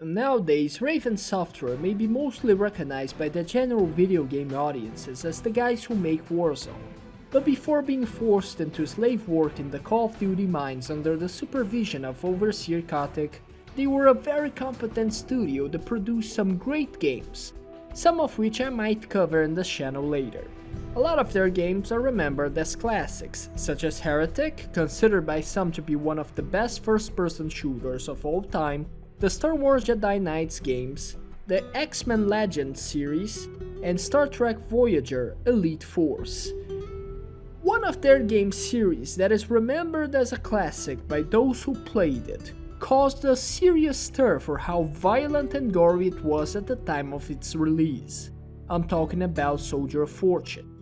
Nowadays, Raven Software may be mostly recognized by the general video game audiences as the guys who make Warzone. But before being forced into slave work in the Call of Duty mines under the supervision of overseer Kotick, they were a very competent studio that produced some great games, some of which I might cover in the channel later. A lot of their games are remembered as classics, such as Heretic, considered by some to be one of the best first-person shooters of all time, the Star Wars Jedi Knights games, the X-Men Legends series, and Star Trek Voyager Elite Force. One of their game series that is remembered as a classic by those who played it caused a serious stir for how violent and gory it was at the time of its release. I'm talking about Soldier of Fortune.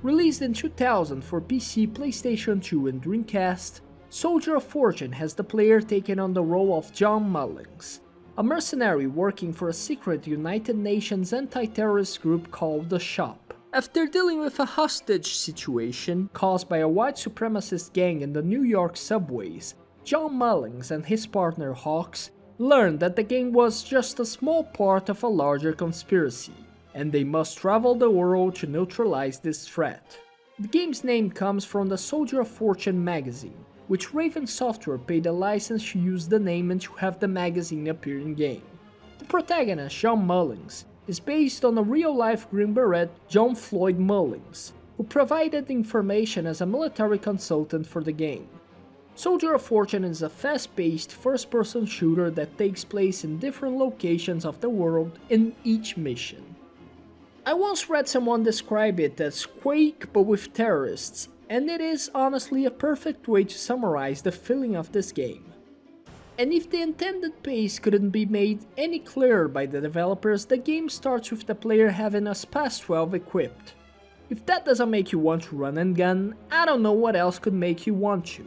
Released in 2000 for PC, PlayStation 2 and Dreamcast, Soldier of Fortune has the player taking on the role of John Mullings, a mercenary working for a secret United Nations anti-terrorist group called the Shop. After dealing with a hostage situation caused by a white supremacist gang in the New York subways, John Mullings and his partner Hawks learned that the gang was just a small part of a larger conspiracy, and they must travel the world to neutralize this threat. The game's name comes from the Soldier of Fortune magazine, which Raven Software paid a license to use the name and to have the magazine appear in-game. The protagonist, John Mullings, is based on a real-life Green Beret, John Floyd Mullings, who provided information as a military consultant for the game. Soldier of Fortune is a fast-paced first-person shooter that takes place in different locations of the world in each mission. I once read someone describe it as Quake but with terrorists, and it is honestly a perfect way to summarize the feeling of this game. And if the intended pace couldn't be made any clearer by the developers, the game starts with the player having a SPAS-12 equipped. If that doesn't make you want to run and gun, I don't know what else could make you want to.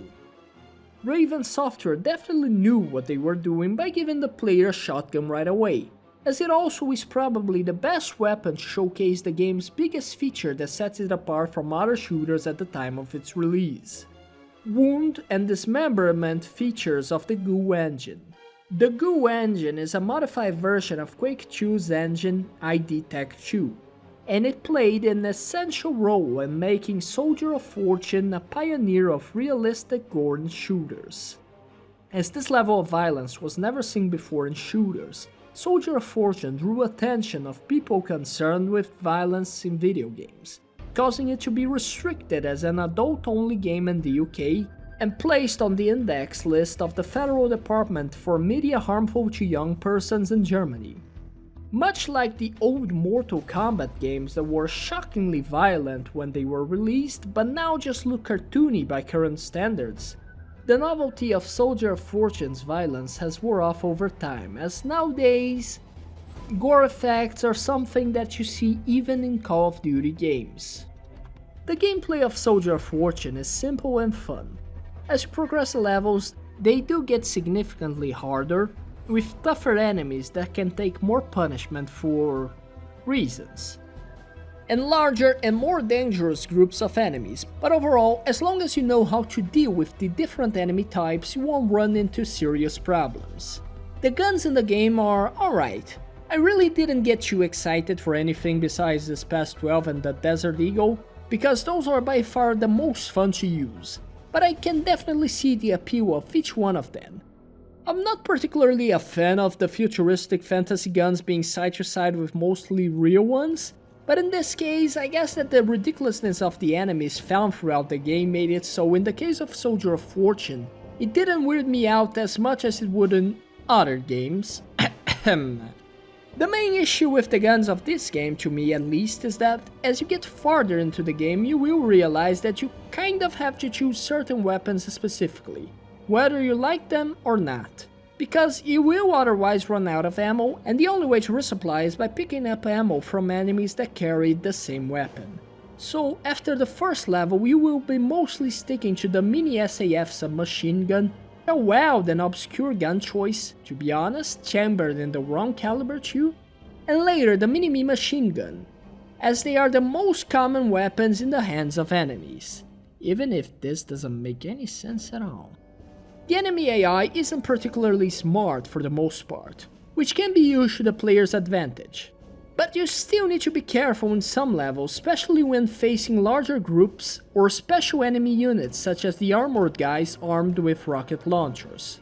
Raven Software definitely knew what they were doing by giving the player a shotgun right away, as it also is probably the best weapon to showcase the game's biggest feature that sets it apart from other shooters at the time of its release: wound and dismemberment features of the GUI engine. The GUI engine is a modified version of Quake 2's engine ID Tech 2, and it played an essential role in making Soldier of Fortune a pioneer of realistic gore in shooters. As this level of violence was never seen before in shooters, Soldier of Fortune drew attention of people concerned with violence in video games, causing it to be restricted as an adult-only game in the UK and placed on the index list of the Federal Department for Media Harmful to Young Persons in Germany. Much like the old Mortal Kombat games that were shockingly violent when they were released but now just look cartoony by current standards, the novelty of Soldier of Fortune's violence has wore off over time, as nowadays, gore effects are something that you see even in Call of Duty games. The gameplay of Soldier of Fortune is simple and fun. As you progress the levels, they do get significantly harder, with tougher enemies that can take more punishment for reasons, and larger and more dangerous groups of enemies, but overall, as long as you know how to deal with the different enemy types, you won't run into serious problems. The guns in the game are alright. I really didn't get too excited for anything besides the SPAS-12 and the Desert Eagle, because those are by far the most fun to use, but I can definitely see the appeal of each one of them. I'm not particularly a fan of the futuristic fantasy guns being side to side with mostly real ones, but in this case, I guess that the ridiculousness of the enemies found throughout the game made it so in the case of Soldier of Fortune, it didn't weird me out as much as it would in other games. The main issue with the guns of this game, to me at least, is that as you get farther into the game you will realize that you kind of have to choose certain weapons specifically, whether you like them or not. Because you will otherwise run out of ammo, and the only way to resupply is by picking up ammo from enemies that carry the same weapon. So after the first level you will be mostly sticking to the mini SAF submachine gun, a wild and obscure gun choice, to be honest, chambered in the wrong caliber too, and later the mini-me machine gun, as they are the most common weapons in the hands of enemies, even if this doesn't make any sense at all. The enemy AI isn't particularly smart for the most part. which can be used to the player's advantage. But you still need to be careful in some levels, especially when facing larger groups or special enemy units such as the armored guys armed with rocket launchers.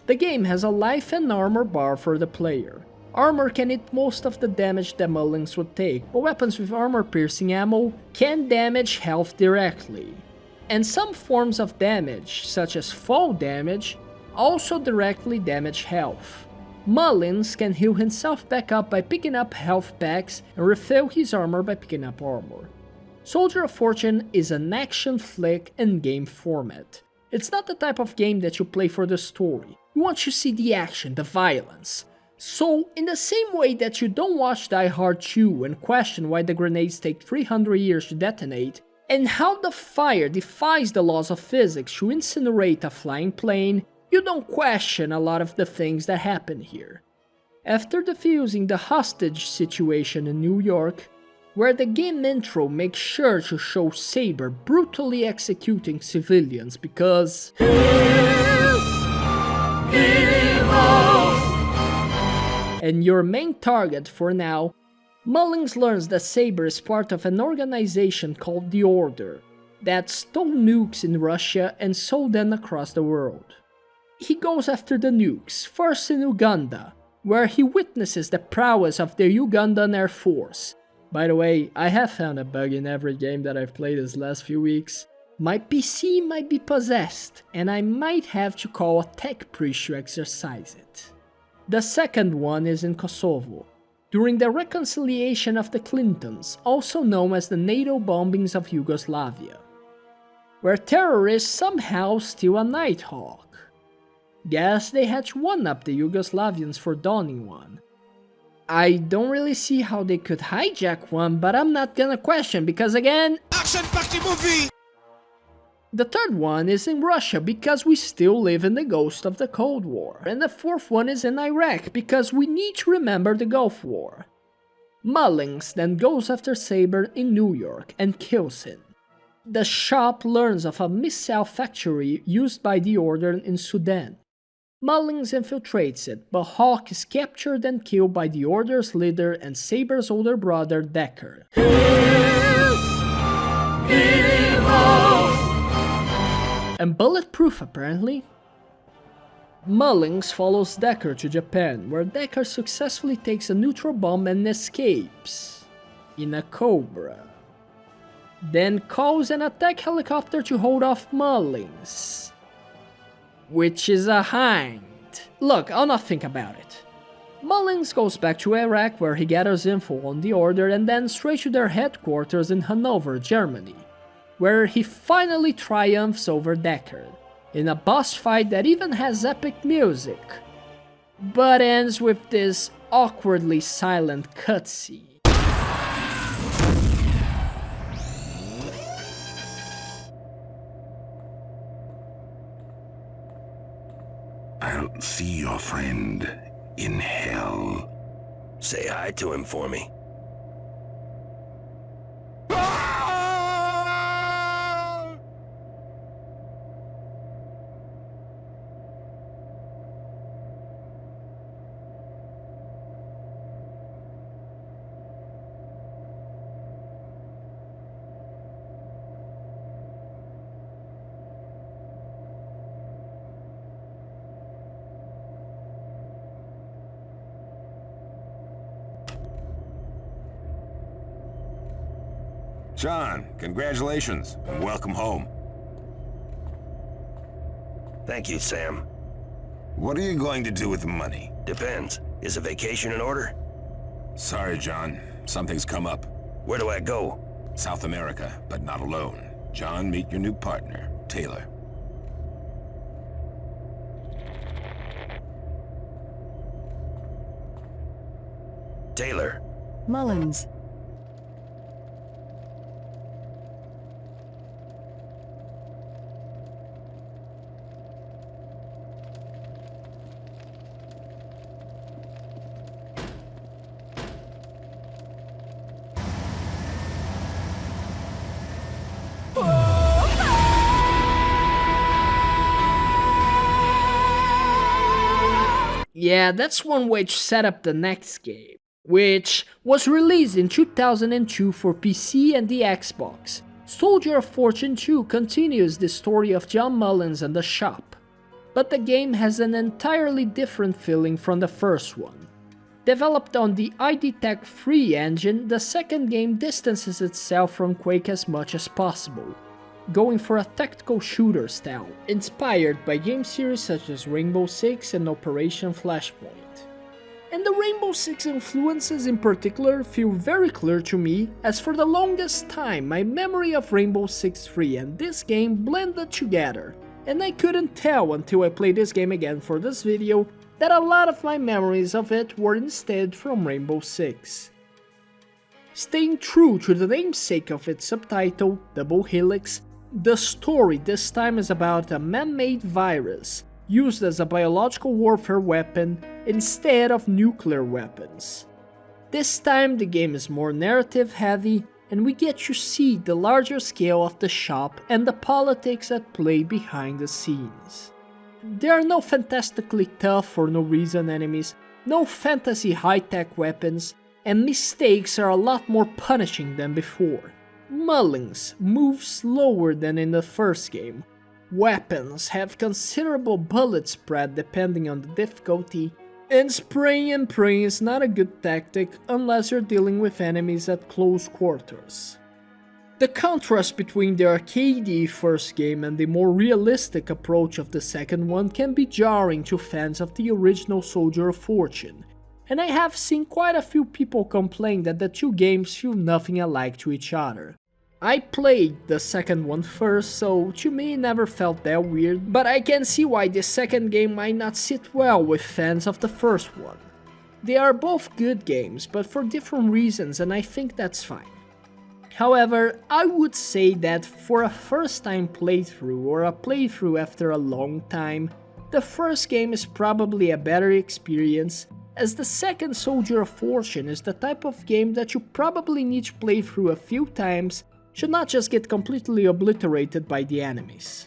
The game has a life and armor bar for the player. Armor can eat most of the damage that Mullings would take, but weapons with armor-piercing ammo can damage health directly. And some forms of damage, such as fall damage, also directly damage health. Mullins can heal himself back up by picking up health packs and refill his armor by picking up armor. Soldier of Fortune is an action flick and game format. It's not the type of game that you play for the story. You want to see the action, the violence. So, in the same way that you don't watch Die Hard 2 and question why the grenades take 300 years to detonate, and how the fire defies the laws of physics to incinerate a flying plane, you don't question a lot of the things that happen here. After defusing the hostage situation in New York, where the game intro makes sure to show Saber brutally executing civilians because and your main target for now, Mullings learns that Saber is part of an organization called the Order that stole nukes in Russia and sold them across the world. He goes after the nukes, first in Uganda, where he witnesses the prowess of the Ugandan Air Force. By the way, I have found a bug in every game that I've played these last few weeks. My PC might be possessed, and I might have to call a tech priest to exorcise it. The second one is in Kosovo, during the reconciliation of the Clintons, also known as the NATO bombings of Yugoslavia, where terrorists somehow steal a Nighthawk. Guess they had to one-up the Yugoslavians for donning one. I don't really see how they could hijack one, but I'm not gonna question because again, action-packed movie! The third one is in Russia because we still live in the ghost of the Cold War, and the fourth one is in Iraq because we need to remember the Gulf War. Mullings then goes after Saber in New York and kills him. The shop learns of a missile factory used by the Order in Sudan. Mullings infiltrates it, but Hawk is captured and killed by the Order's leader and Saber's older brother Decker. And bulletproof apparently. Mullings follows Decker to Japan, where Decker successfully takes a neutral bomb and escapes in a Cobra. Then calls an attack helicopter to hold off Mullings, which is a hind. Look, I'll not think about it. Mullings goes back to Iraq where he gathers info on the Order and then straight to their headquarters in Hanover, Germany, where he finally triumphs over Decker, in a boss fight that even has epic music, but ends with this awkwardly silent cutscene. I'll see your friend in hell. Say hi to him for me. John, congratulations, and welcome home. Thank you, Sam. What are you going to do with the money? Depends. Is a vacation in order? Sorry, John. Something's come up. Where do I go? South America, but not alone. John, meet your new partner, Taylor. Taylor. Mullins. Yeah, that's one way to set up the next game, which was released in 2002 for PC and the Xbox. Soldier of Fortune 2 continues the story of John Mullins and the shop, but the game has an entirely different feeling from the first one. Developed on the ID Tech 3 engine, the second game distances itself from Quake as much as possible, going for a tactical shooter style, inspired by game series such as Rainbow Six and Operation Flashpoint. And the Rainbow Six influences in particular feel very clear to me, as for the longest time my memory of Rainbow Six 3 and this game blended together, and I couldn't tell until I played this game again for this video that a lot of my memories of it were instead from Rainbow Six. Staying true to the namesake of its subtitle, Double Helix, the story this time is about a man-made virus used as a biological warfare weapon instead of nuclear weapons. This time the game is more narrative heavy, and we get to see the larger scale of the shop and the politics at play behind the scenes. There are no fantastically tough or no reason enemies, no fantasy high-tech weapons, and mistakes are a lot more punishing than before. Mullins move slower than in the first game. Weapons have considerable bullet spread depending on the difficulty, and spraying and praying is not a good tactic unless you're dealing with enemies at close quarters. The contrast between the arcadey first game and the more realistic approach of the second one can be jarring to fans of the original Soldier of Fortune, and I have seen quite a few people complain that the two games feel nothing alike to each other. I played the second one first, so to me it never felt that weird, but I can see why the second game might not sit well with fans of the first one. They are both good games, but for different reasons, and I think that's fine. However, I would say that for a first time playthrough or a playthrough after a long time, the first game is probably a better experience, as the second Soldier of Fortune is the type of game that you probably need to play through a few times should not just get completely obliterated by the enemies.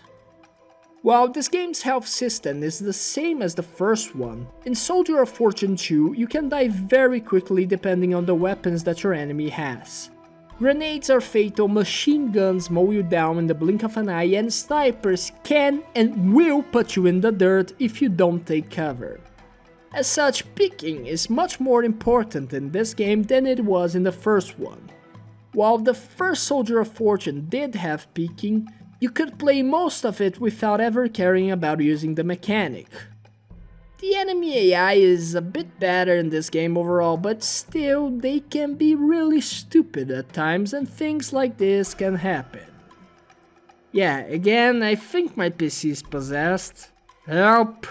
While this game's health system is the same as the first one, in Soldier of Fortune 2 you can die very quickly depending on the weapons that your enemy has. Grenades are fatal, machine guns mow you down in the blink of an eye, and snipers can and will put you in the dirt if you don't take cover. As such, picking is much more important in this game than it was in the first one. While the first Soldier of Fortune did have peeking, you could play most of it without ever caring about using the mechanic. The enemy AI is a bit better in this game overall, but still they can be really stupid at times, and things like this can happen. Yeah, again, I think my PC is possessed. Help!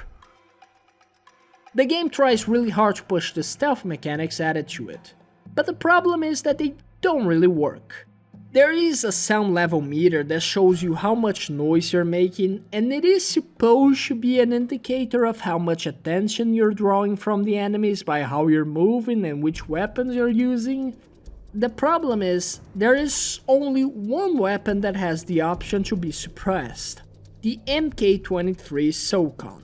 The game tries really hard to push the stealth mechanics added to it, but the problem is that they don't really work. There is a sound level meter that shows you how much noise you're making, and it is supposed to be an indicator of how much attention you're drawing from the enemies by how you're moving and which weapons you're using. The problem is, there is only one weapon that has the option to be suppressed, the MK23 SOCON.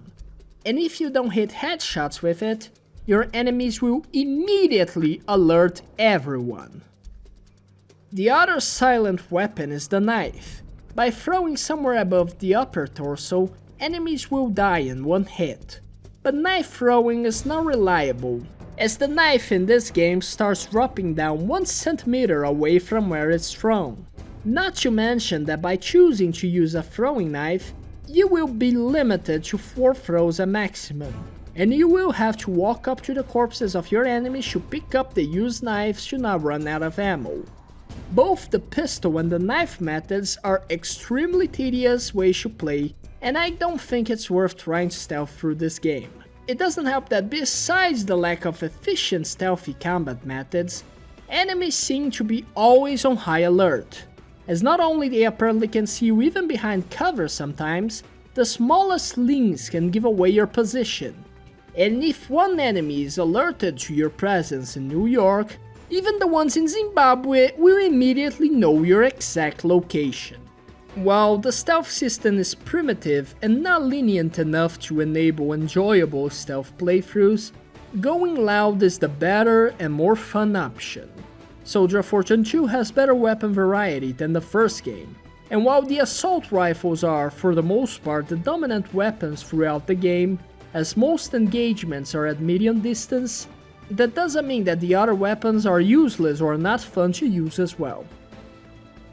And if you don't hit headshots with it, your enemies will immediately alert everyone. The other silent weapon is the knife. By throwing somewhere above the upper torso, enemies will die in one hit. But knife throwing is not reliable, as the knife in this game starts dropping down 1 centimeter away from where it's thrown. Not to mention that by choosing to use a throwing knife, you will be limited to 4 throws a maximum, and you will have to walk up to the corpses of your enemies to pick up the used knives to not run out of ammo. Both the pistol and the knife methods are extremely tedious ways to play, and I don't think it's worth trying to stealth through this game. It doesn't help that besides the lack of efficient stealthy combat methods, enemies seem to be always on high alert, as not only they apparently can see you even behind cover sometimes, the smallest links can give away your position. And if one enemy is alerted to your presence in New York, even the ones in Zimbabwe will immediately know your exact location. While the stealth system is primitive and not lenient enough to enable enjoyable stealth playthroughs, going loud is the better and more fun option. Soldier of Fortune 2 has better weapon variety than the first game, and while the assault rifles are, for the most part, the dominant weapons throughout the game, as most engagements are at medium distance, that doesn't mean that the other weapons are useless or not fun to use as well.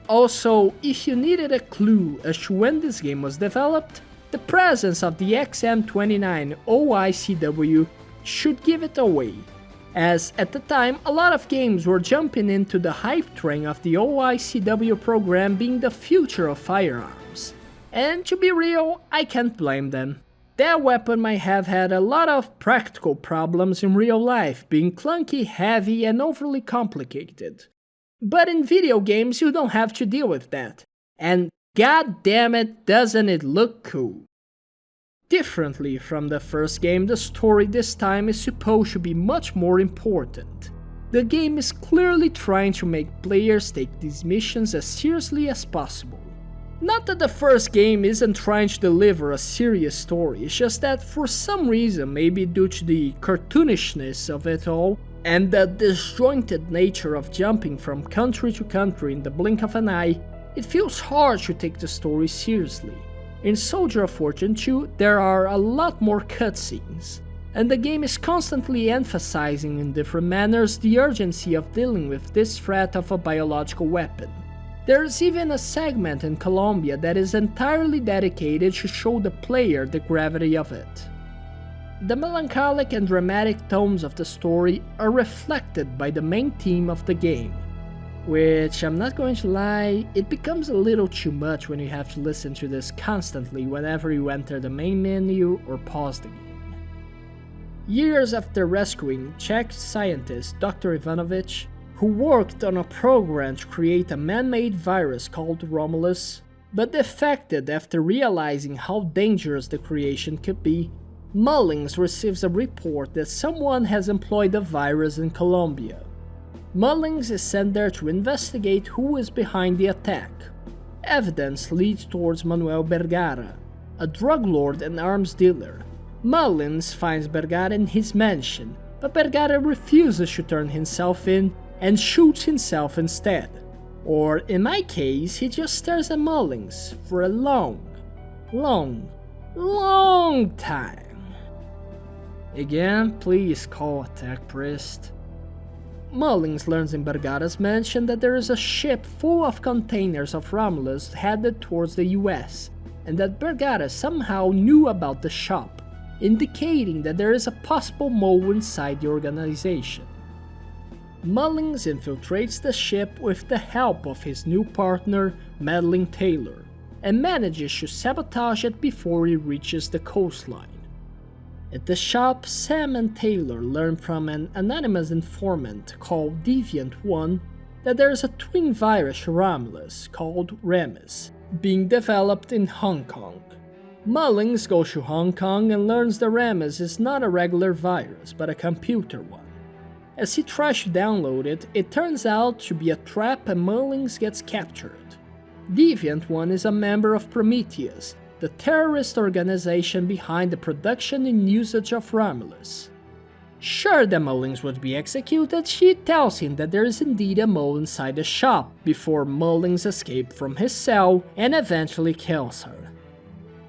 Also, if you needed a clue as to when this game was developed, the presence of the XM29 OICW should give it away, as at the time a lot of games were jumping into the hype train of the OICW program being the future of firearms. And to be real, I can't blame them. That weapon might have had a lot of practical problems in real life, being clunky, heavy, and overly complicated. But in video games you don't have to deal with that, and god damn it, doesn't it look cool. Differently from the first game, the story this time is supposed to be much more important. The game is clearly trying to make players take these missions as seriously as possible. Not that the first game isn't trying to deliver a serious story, it's just that for some reason, maybe due to the cartoonishness of it all, and the disjointed nature of jumping from country to country in the blink of an eye, it feels hard to take the story seriously. In Soldier of Fortune 2, there are a lot more cutscenes, and the game is constantly emphasizing in different manners the urgency of dealing with this threat of a biological weapon. There's even a segment in Colombia that is entirely dedicated to show the player the gravity of it. The melancholic and dramatic tones of the story are reflected by the main theme of the game, which, I'm not going to lie, it becomes a little too much when you have to listen to this constantly whenever you enter the main menu or pause the game. Years after rescuing Czech scientist Dr. Ivanovich, who worked on a program to create a man-made virus called Romulus, but defected after realizing how dangerous the creation could be, Mullings receives a report that someone has employed the virus in Colombia. Mullings is sent there to investigate who is behind the attack. Evidence leads towards Manuel Vergara, a drug lord and arms dealer. Mullings finds Vergara in his mansion, but Vergara refuses to turn himself in and shoots himself instead. Or in my case, he just stares at Mullings for a long time. Again, please call Attack Priest. Mullings learns in Vergara's mansion that there is a ship full of containers of Romulus headed towards the US, and that Vergara somehow knew about the shop, indicating that there is a possible mole inside the organization. Mullings infiltrates the ship with the help of his new partner, Madeline Taylor, and manages to sabotage it before he reaches the coastline. At the shop, Sam and Taylor learn from an anonymous informant called Deviant-1 that there is a twin virus Romulus called Remus, being developed in Hong Kong. Mullings goes to Hong Kong and learns the Remus is not a regular virus, but a computer one. As he tries to download it, it turns out to be a trap and Mullings gets captured. Deviant-1 is a member of Prometheus, the terrorist organization behind the production and usage of Romulus. Sure that Mullings would be executed, she tells him that there is indeed a mole inside the shop, before Mullings escapes from his cell and eventually kills her.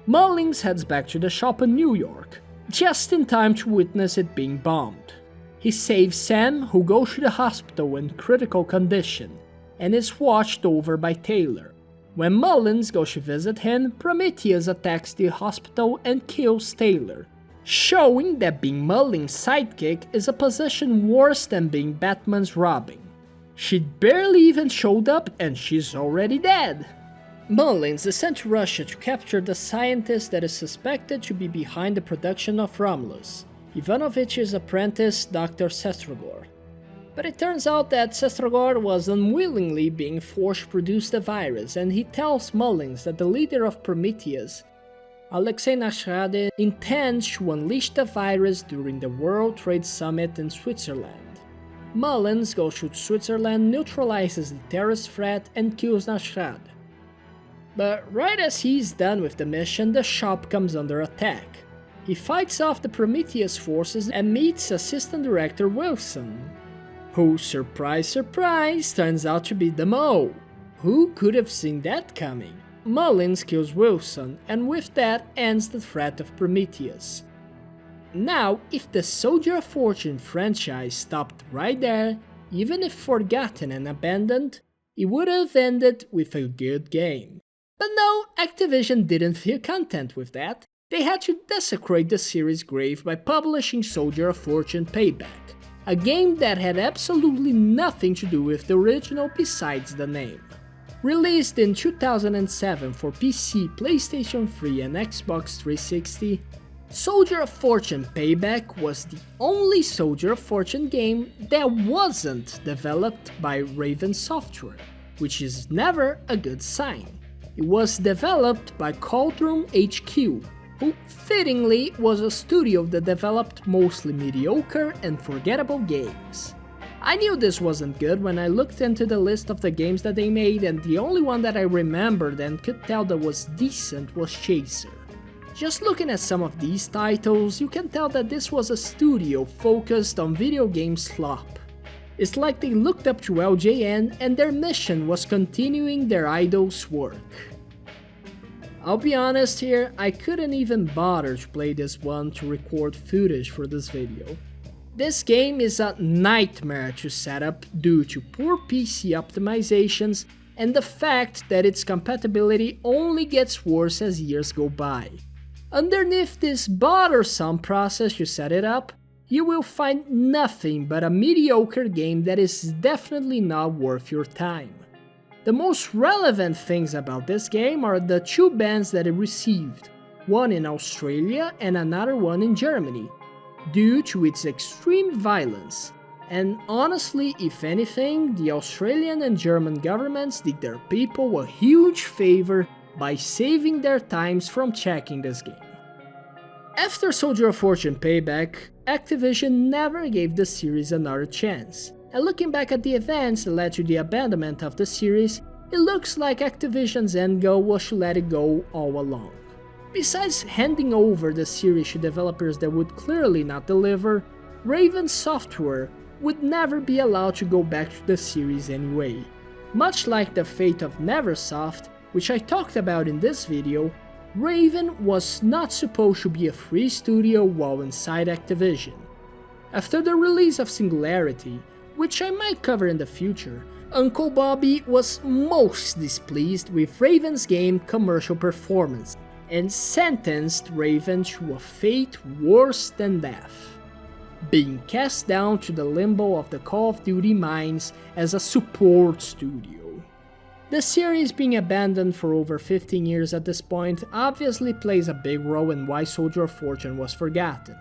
Mullings heads back to the shop in New York, just in time to witness it being bombed. He saves Sam, who goes to the hospital in critical condition, and is watched over by Taylor. When Mullings goes to visit him, Prometheus attacks the hospital and kills Taylor, showing that being Mullings' sidekick is a position worse than being Batman's Robin. She barely even showed up and she's already dead. Mullings is sent to Russia to capture the scientist that is suspected to be behind the production of Romulus, Ivanovich's apprentice, Dr. Sestrogor. But it turns out that Sestrogor was unwillingly being forced to produce the virus, and he tells Mullings that the leader of Prometheus, Alexei Nashrade, intends to unleash the virus during the World Trade Summit in Switzerland. Mullings goes to Switzerland, neutralizes the terrorist threat, and kills Nashrade. But right as he's done with the mission, the shop comes under attack. He fights off the Prometheus forces and meets Assistant Director Wilson, who, surprise surprise, turns out to be the Mole. Who could have seen that coming? Mullins kills Wilson, and with that ends the threat of Prometheus. Now, if the Soldier of Fortune franchise stopped right there, even if forgotten and abandoned, it would have ended with a good game. But no, Activision didn't feel content with that. They had to desecrate the series' grave by publishing Soldier of Fortune Payback, a game that had absolutely nothing to do with the original besides the name. Released in 2007 for PC, PlayStation 3 and Xbox 360, Soldier of Fortune Payback was the only Soldier of Fortune game that wasn't developed by Raven Software, which is never a good sign. It was developed by Cauldron HQ, who fittingly was a studio that developed mostly mediocre and forgettable games. I knew this wasn't good when I looked into the list of the games that they made, and the only one that I remembered and could tell that was decent was Chaser. Just looking at some of these titles, you can tell that this was a studio focused on video game slop. It's like they looked up to LJN and their mission was continuing their idol's work. I'll be honest here, I couldn't even bother to play this one to record footage for this video. This game is a nightmare to set up due to poor PC optimizations and the fact that its compatibility only gets worse as years go by. Underneath this bothersome process to set it up, you will find nothing but a mediocre game that is definitely not worth your time. The most relevant things about this game are the two bans that it received, one in Australia and another one in Germany, due to its extreme violence. And honestly, if anything, the Australian and German governments did their people a huge favor by saving their times from checking this game. After Soldier of Fortune Payback, Activision never gave the series another chance, and looking back at the events that led to the abandonment of the series, it looks like Activision's end goal was to let it go all along. Besides handing over the series to developers that would clearly not deliver, Raven Software would never be allowed to go back to the series anyway. Much like the fate of Neversoft, which I talked about in this video, Raven was not supposed to be a free studio while inside Activision. After the release of Singularity, which I might cover in the future, Uncle Bobby was most displeased with Raven's game commercial performance and sentenced Raven to a fate worse than death, being cast down to the limbo of the Call of Duty mines as a support studio. The series being abandoned for over 15 years at this point obviously plays a big role in why Soldier of Fortune was forgotten.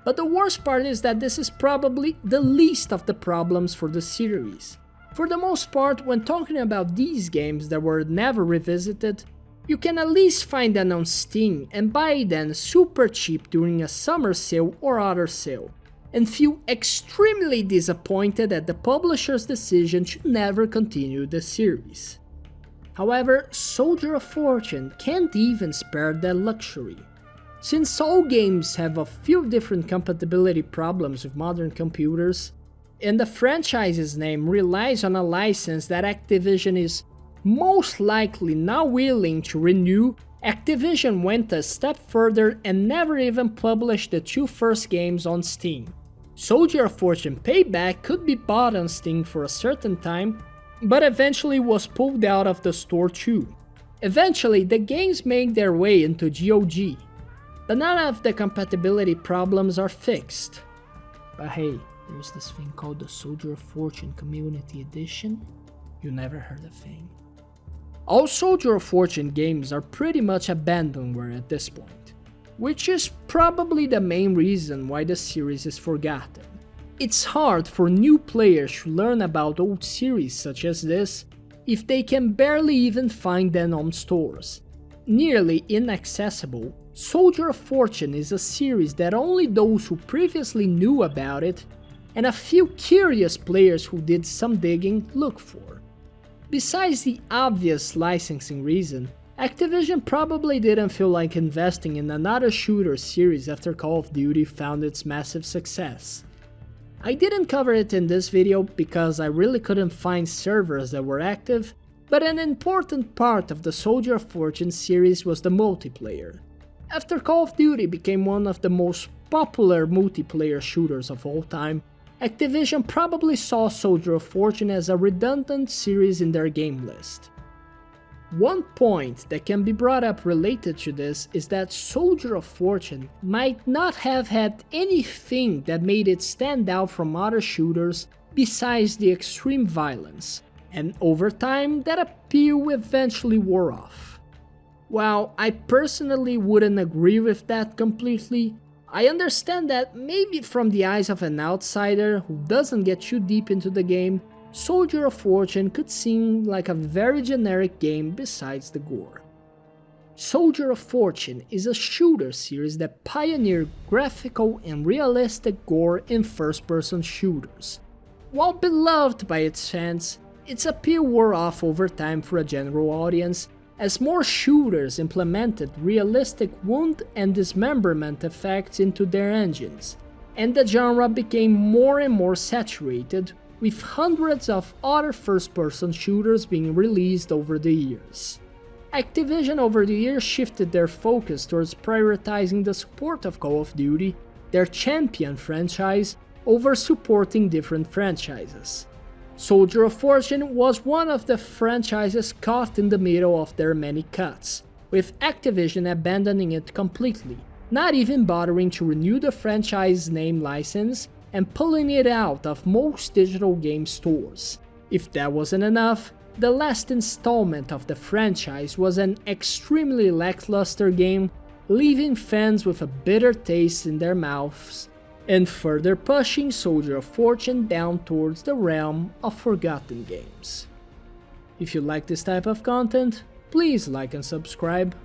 But the worst part is that this is probably the least of the problems for the series. For the most part, when talking about these games that were never revisited, you can at least find them on Steam and buy them super cheap during a summer sale or other sale, and feel extremely disappointed at the publisher's decision to never continue the series. However, Soldier of Fortune can't even spare that luxury. Since all games have a few different compatibility problems with modern computers, and the franchise's name relies on a license that Activision is most likely not willing to renew, Activision went a step further and never even published the two first games on Steam. Soldier of Fortune Payback could be bought on Steam for a certain time, but eventually was pulled out of the store too. Eventually, the games made their way into GOG, but none of the compatibility problems are fixed. But hey, there's this thing called the Soldier of Fortune Community Edition. You never heard a thing. All Soldier of Fortune games are pretty much abandonware at this point, which is probably the main reason why the series is forgotten. It's hard for new players to learn about old series such as this if they can barely even find them on stores. Nearly inaccessible, Soldier of Fortune is a series that only those who previously knew about it and a few curious players who did some digging look for. Besides the obvious licensing reason, Activision probably didn't feel like investing in another shooter series after Call of Duty found its massive success. I didn't cover it in this video because I really couldn't find servers that were active, but an important part of the Soldier of Fortune series was the multiplayer. After Call of Duty became one of the most popular multiplayer shooters of all time, Activision probably saw Soldier of Fortune as a redundant series in their game list. One point that can be brought up related to this is that Soldier of Fortune might not have had anything that made it stand out from other shooters besides the extreme violence, and over time that appeal eventually wore off. While I personally wouldn't agree with that completely, I understand that maybe from the eyes of an outsider who doesn't get too deep into the game, Soldier of Fortune could seem like a very generic game besides the gore. Soldier of Fortune is a shooter series that pioneered graphical and realistic gore in first-person shooters. While beloved by its fans, its appeal wore off over time for a general audience as more shooters implemented realistic wound and dismemberment effects into their engines, and the genre became more and more saturated, with hundreds of other first-person shooters being released over the years. Activision over the years shifted their focus towards prioritizing the support of Call of Duty, their champion franchise, over supporting different franchises. Soldier of Fortune was one of the franchises caught in the middle of their many cuts, with Activision abandoning it completely, not even bothering to renew the franchise name license and pulling it out of most digital game stores. If that wasn't enough, the last installment of the franchise was an extremely lackluster game, leaving fans with a bitter taste in their mouths, and further pushing Soldier of Fortune down towards the realm of forgotten games. If you like this type of content, please like and subscribe,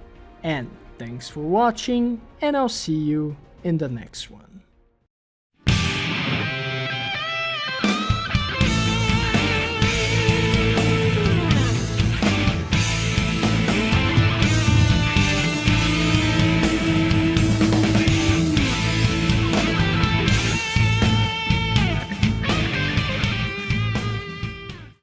and thanks for watching, and I'll see you in the next one.